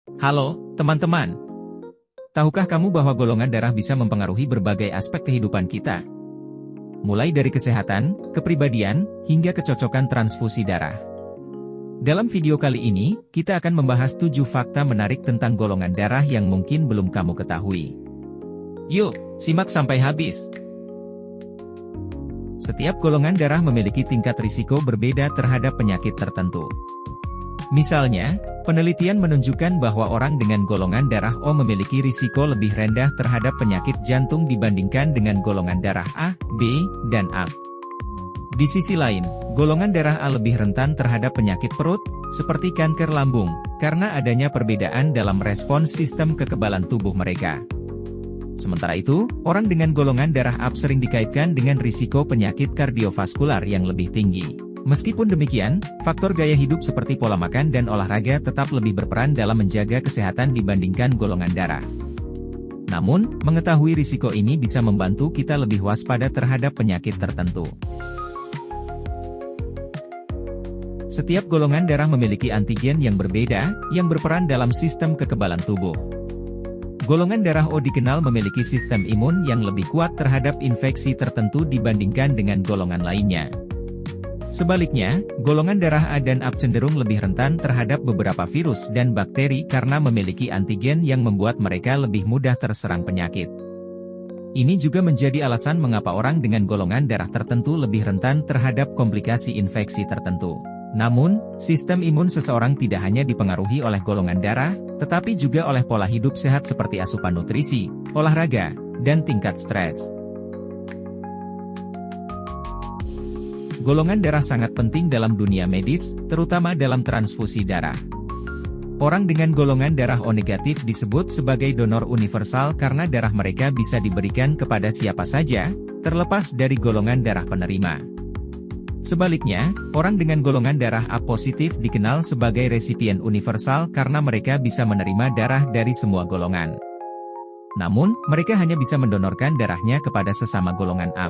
Halo, teman-teman. Tahukah kamu bahwa golongan darah bisa mempengaruhi berbagai aspek kehidupan kita? Mulai dari kesehatan, kepribadian, hingga kecocokan transfusi darah. Dalam video kali ini, kita akan membahas 7 fakta menarik tentang golongan darah yang mungkin belum kamu ketahui. Yuk, simak sampai habis. Setiap golongan darah memiliki tingkat risiko berbeda terhadap penyakit tertentu. Misalnya, penelitian menunjukkan bahwa orang dengan golongan darah O memiliki risiko lebih rendah terhadap penyakit jantung dibandingkan dengan golongan darah A, B, dan A. Di sisi lain, golongan darah A lebih rentan terhadap penyakit perut, seperti kanker lambung, karena adanya perbedaan dalam respons sistem kekebalan tubuh mereka. Sementara itu, orang dengan golongan darah A sering dikaitkan dengan risiko penyakit kardiovaskular yang lebih tinggi. Meskipun demikian, faktor gaya hidup seperti pola makan dan olahraga tetap lebih berperan dalam menjaga kesehatan dibandingkan golongan darah. Namun, mengetahui risiko ini bisa membantu kita lebih waspada terhadap penyakit tertentu. Setiap golongan darah memiliki antigen yang berbeda, yang berperan dalam sistem kekebalan tubuh. Golongan darah O dikenal memiliki sistem imun yang lebih kuat terhadap infeksi tertentu dibandingkan dengan golongan lainnya. Sebaliknya, golongan darah A dan AB cenderung lebih rentan terhadap beberapa virus dan bakteri karena memiliki antigen yang membuat mereka lebih mudah terserang penyakit. Ini juga menjadi alasan mengapa orang dengan golongan darah tertentu lebih rentan terhadap komplikasi infeksi tertentu. Namun, sistem imun seseorang tidak hanya dipengaruhi oleh golongan darah, tetapi juga oleh pola hidup sehat seperti asupan nutrisi, olahraga, dan tingkat stres. Golongan darah sangat penting dalam dunia medis, terutama dalam transfusi darah. Orang dengan golongan darah O negatif disebut sebagai donor universal karena darah mereka bisa diberikan kepada siapa saja, terlepas dari golongan darah penerima. Sebaliknya, orang dengan golongan darah A positif dikenal sebagai resipien universal karena mereka bisa menerima darah dari semua golongan. Namun, mereka hanya bisa mendonorkan darahnya kepada sesama golongan A.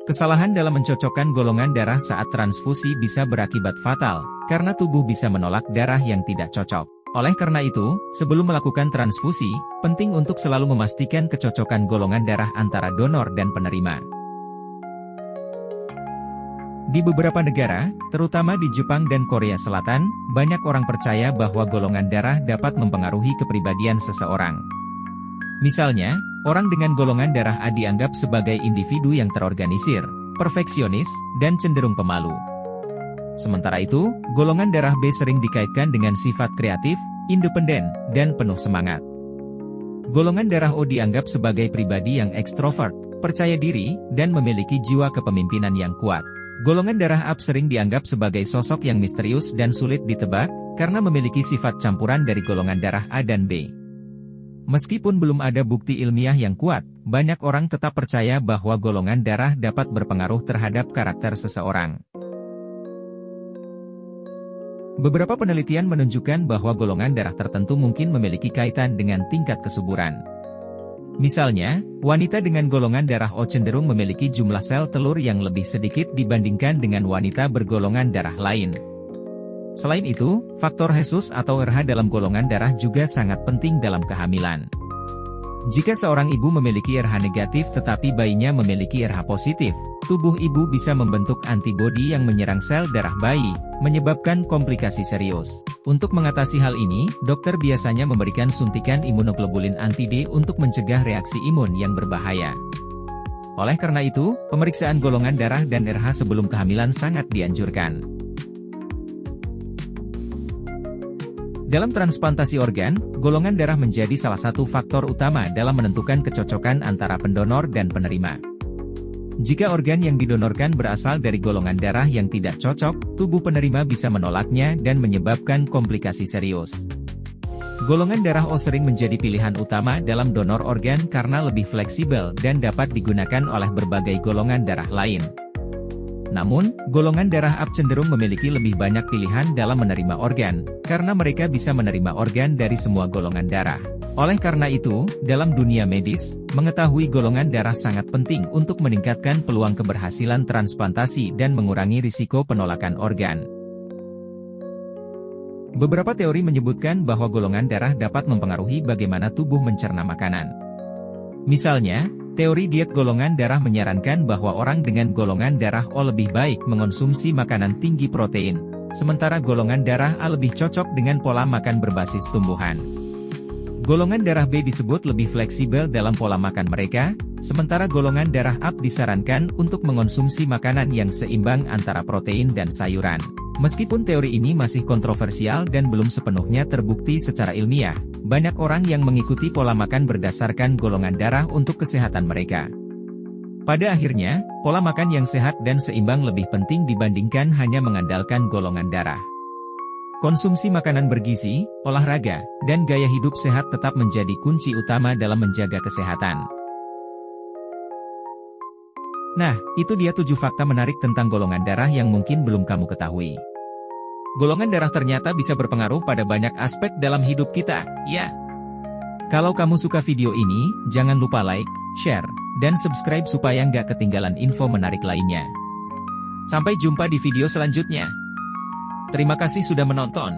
Kesalahan dalam mencocokkan golongan darah saat transfusi bisa berakibat fatal, karena tubuh bisa menolak darah yang tidak cocok. Oleh karena itu, sebelum melakukan transfusi, penting untuk selalu memastikan kecocokan golongan darah antara donor dan penerima. Di beberapa negara, terutama di Jepang dan Korea Selatan, banyak orang percaya bahwa golongan darah dapat mempengaruhi kepribadian seseorang. Misalnya, orang dengan golongan darah A dianggap sebagai individu yang terorganisir, perfeksionis, dan cenderung pemalu. Sementara itu, golongan darah B sering dikaitkan dengan sifat kreatif, independen, dan penuh semangat. Golongan darah O dianggap sebagai pribadi yang ekstrovert, percaya diri, dan memiliki jiwa kepemimpinan yang kuat. Golongan darah AB sering dianggap sebagai sosok yang misterius dan sulit ditebak, karena memiliki sifat campuran dari golongan darah A dan B. Meskipun belum ada bukti ilmiah yang kuat, banyak orang tetap percaya bahwa golongan darah dapat berpengaruh terhadap karakter seseorang. Beberapa penelitian menunjukkan bahwa golongan darah tertentu mungkin memiliki kaitan dengan tingkat kesuburan. Misalnya, wanita dengan golongan darah O cenderung memiliki jumlah sel telur yang lebih sedikit dibandingkan dengan wanita bergolongan darah lain. Selain itu, faktor Rhesus atau RH dalam golongan darah juga sangat penting dalam kehamilan. Jika seorang ibu memiliki RH negatif tetapi bayinya memiliki RH positif, tubuh ibu bisa membentuk antibodi yang menyerang sel darah bayi, menyebabkan komplikasi serius. Untuk mengatasi hal ini, dokter biasanya memberikan suntikan imunoglobulin anti-D untuk mencegah reaksi imun yang berbahaya. Oleh karena itu, pemeriksaan golongan darah dan RH sebelum kehamilan sangat dianjurkan. Dalam transplantasi organ, golongan darah menjadi salah satu faktor utama dalam menentukan kecocokan antara pendonor dan penerima. Jika organ yang didonorkan berasal dari golongan darah yang tidak cocok, tubuh penerima bisa menolaknya dan menyebabkan komplikasi serius. Golongan darah O sering menjadi pilihan utama dalam donor organ karena lebih fleksibel dan dapat digunakan oleh berbagai golongan darah lain. Namun, golongan darah AB cenderung memiliki lebih banyak pilihan dalam menerima organ, karena mereka bisa menerima organ dari semua golongan darah. Oleh karena itu, dalam dunia medis, mengetahui golongan darah sangat penting untuk meningkatkan peluang keberhasilan transplantasi dan mengurangi risiko penolakan organ. Beberapa teori menyebutkan bahwa golongan darah dapat mempengaruhi bagaimana tubuh mencerna makanan. Misalnya, teori diet golongan darah menyarankan bahwa orang dengan golongan darah O lebih baik mengonsumsi makanan tinggi protein, sementara golongan darah A lebih cocok dengan pola makan berbasis tumbuhan. Golongan darah B disebut lebih fleksibel dalam pola makan mereka, sementara golongan darah AB disarankan untuk mengonsumsi makanan yang seimbang antara protein dan sayuran. Meskipun teori ini masih kontroversial dan belum sepenuhnya terbukti secara ilmiah, banyak orang yang mengikuti pola makan berdasarkan golongan darah untuk kesehatan mereka. Pada akhirnya, pola makan yang sehat dan seimbang lebih penting dibandingkan hanya mengandalkan golongan darah. Konsumsi makanan bergizi, olahraga, dan gaya hidup sehat tetap menjadi kunci utama dalam menjaga kesehatan. Nah, itu dia 7 fakta menarik tentang golongan darah yang mungkin belum kamu ketahui. Golongan darah ternyata bisa berpengaruh pada banyak aspek dalam hidup kita, ya. Kalau kamu suka video ini, jangan lupa like, share, dan subscribe supaya nggak ketinggalan info menarik lainnya. Sampai jumpa di video selanjutnya. Terima kasih sudah menonton.